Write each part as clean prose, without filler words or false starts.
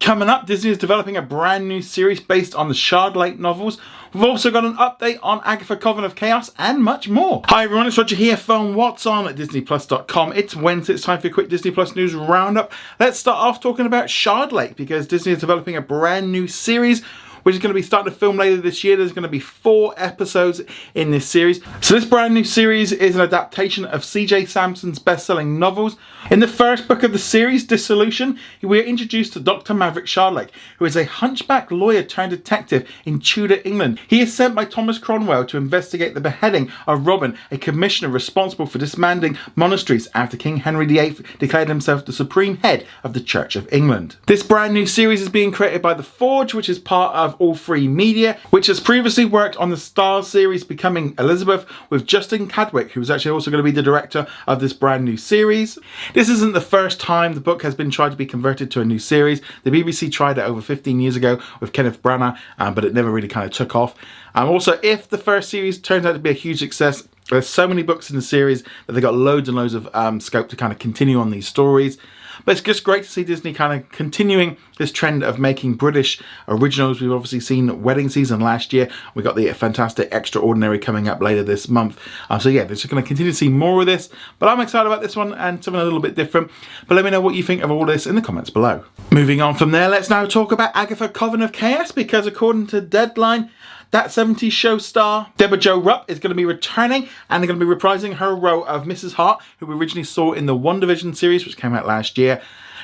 Coming up, Disney is developing a brand new series based on the Shardlake novels. We've also got an update on Agatha, Coven of Chaos, and much more. Hi everyone, it's Roger here from What's On at DisneyPlus.com. It's Wednesday, it's time for a quick Disney Plus news roundup. Let's start off talking about Shardlake, because Disney is developing a brand new series which is going to be starting to film later this year. There's going to be 4 episodes in this series. So this brand new series is an adaptation of C.J. Sampson's best-selling novels. In the first book of the series, Dissolution, we are introduced to Dr. Maverick Shardlake, who is a hunchback lawyer turned detective in Tudor England. He is sent by Thomas Cromwell to investigate the beheading of Robin, a commissioner responsible for dismantling monasteries after King Henry VIII declared himself the supreme head of the Church of England. This brand new series is being created by The Forge, which is part of All Free Media, which has previously worked on the Stars series Becoming Elizabeth with Justin Cadwick, who's actually also going to be the director of this brand new series. This isn't the first time the book has been tried to be converted to a new series. The BBC tried it over 15 years ago with Kenneth Branagh, but it never really kind of took off. Also, if the first series turns out to be a huge success, there's so many books in the series that they've got loads and loads of scope to kind of continue on these stories. But it's just great to see Disney kind of continuing this trend of making British originals. We've obviously seen Wedding Season last year. We got the fantastic Extraordinary coming up later this month. So yeah, they're just going to continue to see more of this. But I'm excited about this one and something a little bit different. But let me know what you think of all this in the comments below. Moving on from there, let's now talk about Agatha, Coven of Chaos, because according to Deadline, That 70s Show star Debra Rupp is going to be returning, and they're going to be reprising her role of Mrs. Hart, who we originally saw in the WandaVision series, which came out last year.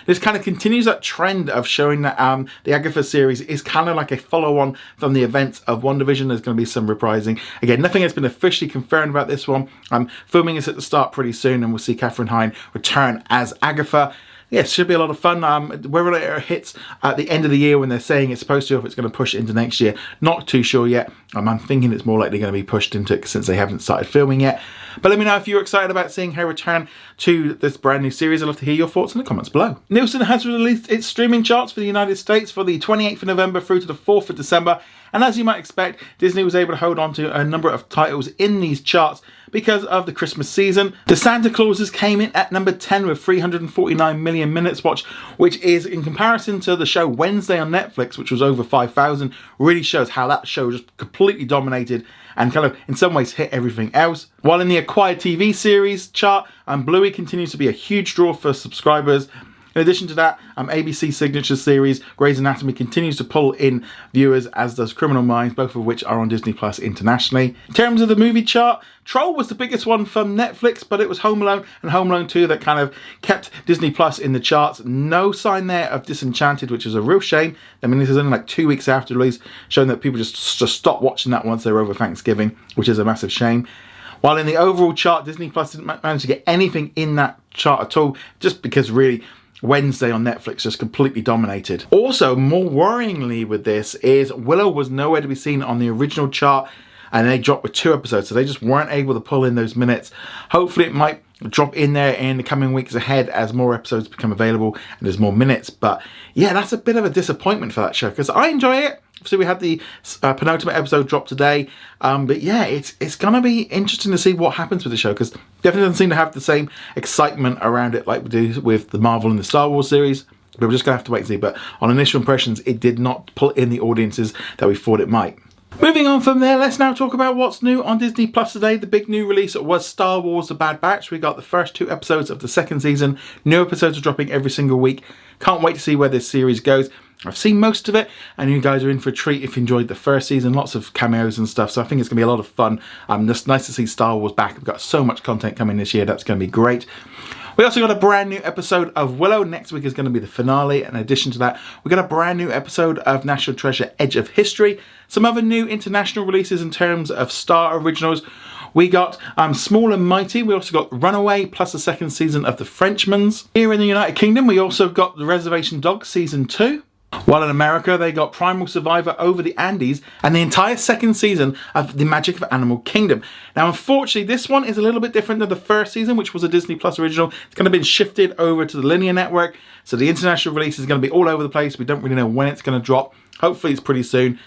This kind of continues that trend of showing that the Agatha series is kind of like a follow-on from the events of WandaVision. There's going to be some reprising. Again, nothing has been officially confirmed about this one. Filming is at the start pretty soon, and we'll see Katherine Hine return as Agatha. Yes, should be a lot of fun. Whether it hits at the end of the year when they're saying it's supposed to, or if it's going to push into next year, not too sure yet. I'm thinking it's more likely going to be pushed into it since they haven't started filming yet. But let me know if you're excited about seeing her return to this brand new series. I'd love to hear your thoughts in the comments below. Nielsen has released its streaming charts for the United States for the 28th of November through to the 4th of December. And as you might expect, Disney was able to hold on to a number of titles in these charts because of the Christmas season. The Santa Clauses came in at number 10 with 349 million minutes watched, which is, in comparison to the show Wednesday on Netflix, which was over 5,000, really shows how that show just completely dominated and kind of in some ways hit everything else. While in the acquired TV series chart, Bluey continues to be a huge draw for subscribers. In addition to that, ABC signature series Grey's Anatomy continues to pull in viewers, as does Criminal Minds, both of which are on Disney Plus internationally. In terms of the movie chart, Troll was the biggest one from Netflix, but it was Home Alone and Home Alone 2 that kind of kept Disney Plus in the charts. No sign there of Disenchanted, which is a real shame. I mean, this is only like 2 weeks after release, showing that people just stopped watching that once they were over Thanksgiving, which is a massive shame. While in the overall chart, Disney Plus didn't manage to get anything in that chart at all, just because really Wednesday on Netflix just completely dominated. Also, more worryingly with this is Willow was nowhere to be seen on the original chart, and they dropped with 2 episodes, so they just weren't able to pull in those minutes. Hopefully it might drop in there in the coming weeks ahead as more episodes become available and there's more minutes. But yeah, that's a bit of a disappointment for that show, because I enjoy it. So we had the penultimate episode drop today, but yeah, it's gonna be interesting to see what happens with the show, because definitely doesn't seem to have the same excitement around it like we do with the Marvel and the Star Wars series. But we're just gonna have to wait and see. But on initial impressions, it did not pull in the audiences that we thought it might. Moving on from there, let's now talk about what's new on Disney Plus today. The big new release was Star Wars The Bad Batch. We got the first 2 episodes of the 2nd season. New episodes are dropping every single week. Can't wait to see where this series goes. I've seen most of it, and you guys are in for a treat if you enjoyed the first season. Lots of cameos and stuff, so I think it's going to be a lot of fun. Just nice to see Star Wars back. We've got so much content coming this year. That's going to be great. We also got a brand new episode of Willow. Next week is going to be the finale. In addition to that, we got a brand new episode of National Treasure Edge of History. Some other new international releases in terms of Star originals. We got Small and Mighty. We also got Runaway, plus the 2nd season of The Frenchmans. Here in the United Kingdom, we also got The Reservation Dogs Season 2. While in America, they got Primal Survivor Over the Andes and the entire 2nd season of The Magic of Animal Kingdom. Now, unfortunately, this one is a little bit different than the first season, which was a Disney Plus original. It's going to be shifted over to the linear network, so the international release is going to be all over the place. We don't really know when it's going to drop. Hopefully, it's pretty soon.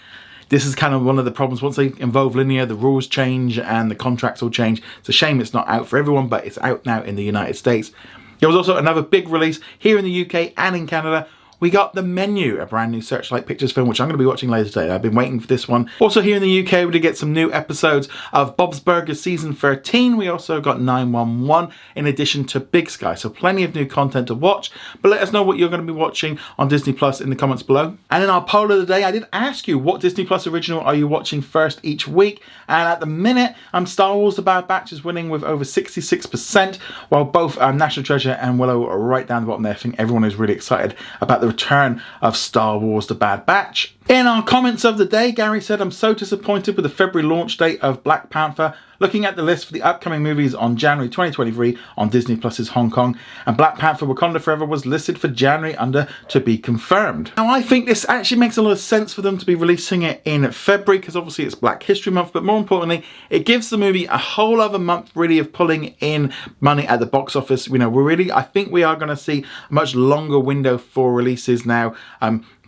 This is kind of one of the problems. Once they involve linear, the rules change and the contracts will change. It's a shame it's not out for everyone, but it's out now in the United States. There was also another big release here in the UK and in Canada. we got The Menu, a brand new Searchlight Pictures film, which I'm going to be watching later today. I've been waiting for this one. Also here in the UK, we did get some new episodes of Bob's Burgers Season 13. We also got 911 in addition to Big Sky. So plenty of new content to watch. But let us know what you're going to be watching on Disney Plus in the comments below. And in our poll of the day, I did ask you, what Disney Plus original are you watching first each week? And at the minute, Star Wars The Bad Batch is winning with over 66%, while both National Treasure and Willow are right down the bottom there. I think everyone is really excited about the return of Star Wars The Bad Batch. In our comments of the day, Gary said, I'm so disappointed with the February launch date of Black Panther. Looking at the list for the upcoming movies on January 2023 on Disney Plus's Hong Kong, and Black Panther Wakanda Forever was listed for January under to be confirmed. Now I think this actually makes a lot of sense for them to be releasing it in February, because obviously it's Black History Month, but more importantly, it gives the movie a whole other month really of pulling in money at the box office. You know, I think we are going to see a much longer window for releases now.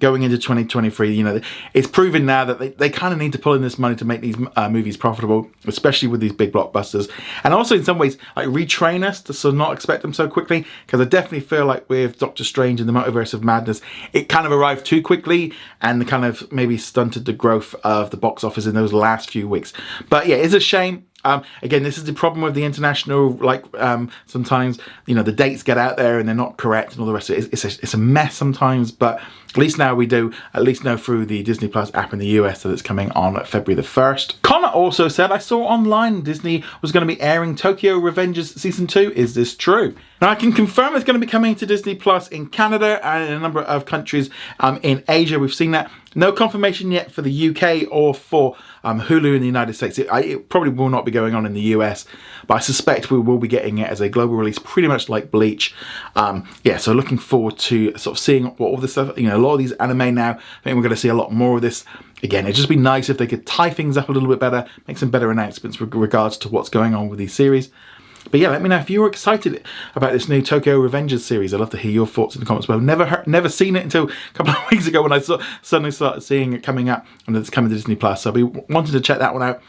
Going into 2023, you know, it's proven now that they kind of need to pull in this money to make these movies profitable, especially with these big blockbusters. And also in some ways, like, retrain us to sort of not expect them so quickly, because I definitely feel like with Doctor Strange and the Multiverse of Madness, it kind of arrived too quickly and kind of maybe stunted the growth of the box office in those last few weeks. But yeah, it's a shame. Again, this is the problem with the international, sometimes, you know, the dates get out there and they're not correct and all the rest of it. It's a mess sometimes, but at least now we do at least know through the Disney Plus app in the US that it's coming on February the 1st. Connor also said, I saw online Disney was going to be airing Tokyo Revengers Season 2. Is this true? Now I can confirm it's going to be coming to Disney Plus in Canada and in a number of countries in Asia. We've seen that. No confirmation yet for the UK or for Hulu in the United States. It probably will not be going on in the US, but I suspect we will be getting it as a global release, pretty much like Bleach. Yeah, so looking forward to sort of seeing what all this stuff, you know, a lot of these anime now. I think we're going to see a lot more of this. Again, it'd just be nice if they could tie things up a little bit better, make some better announcements with regards to what's going on with these series. But yeah, let me know if you're excited about this new Tokyo Revengers series. I'd love to hear your thoughts in the comments below. Never seen it until a couple of weeks ago when I suddenly started seeing it coming up, and it's coming to Disney Plus. So I'll be wanting to check that one out.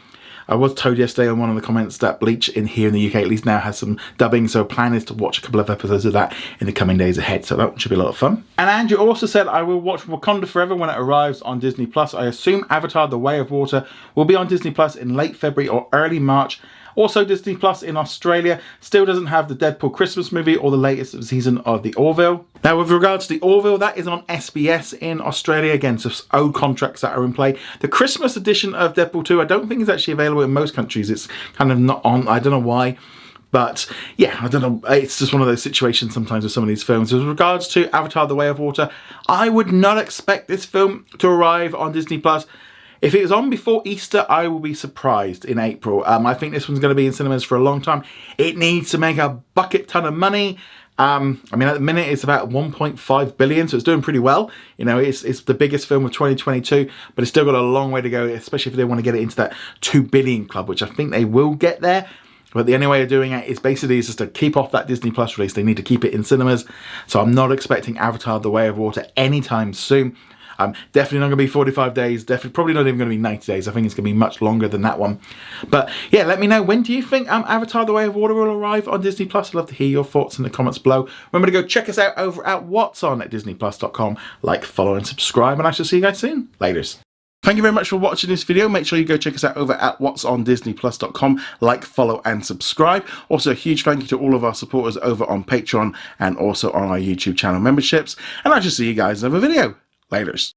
I was told yesterday on one of the comments that Bleach here in the UK at least now has some dubbing, so plan is to watch a couple of episodes of that in the coming days ahead, so that should be a lot of fun. And Andrew also said, I will watch Wakanda Forever when it arrives on Disney Plus. I assume Avatar The Way of Water will be on Disney Plus in late February or early March. Also, Disney Plus in Australia still doesn't have the Deadpool Christmas movie or the latest season of The Orville. Now, with regards to The Orville, that is on SBS in Australia. Again, so old contracts that are in play. The Christmas edition of Deadpool 2, I don't think is actually available in most countries. It's kind of not on. I don't know why. But yeah, I don't know. It's just one of those situations sometimes with some of these films. With regards to Avatar The Way of Water, I would not expect this film to arrive on Disney Plus. If it was on before Easter, I will be surprised in April. I think this one's going to be in cinemas for a long time. It needs to make a bucket ton of money. I mean, at the minute, it's about 1.5 billion, so it's doing pretty well. You know, it's the biggest film of 2022, but it's still got a long way to go, especially if they want to get it into that 2 billion club, which I think they will get there. But the only way of doing it is basically just to keep off that Disney Plus release. They need to keep it in cinemas. So I'm not expecting Avatar The Way of Water anytime soon. Definitely not going to be 45 days, probably not even going to be 90 days. I think it's going to be much longer than that one. But yeah, let me know, when do you think Avatar The Way of Water will arrive on Disney Plus? I'd love to hear your thoughts in the comments below. Remember to go check us out over at What's On at DisneyPlus.com. Like, follow and subscribe, and I shall see you guys soon. Laters. Thank you very much for watching this video. Make sure you go check us out over at whatsondisneyplus.com. Like, follow and subscribe. Also a huge thank you to all of our supporters over on Patreon and also on our YouTube channel memberships. And I shall see you guys in another video. Laters.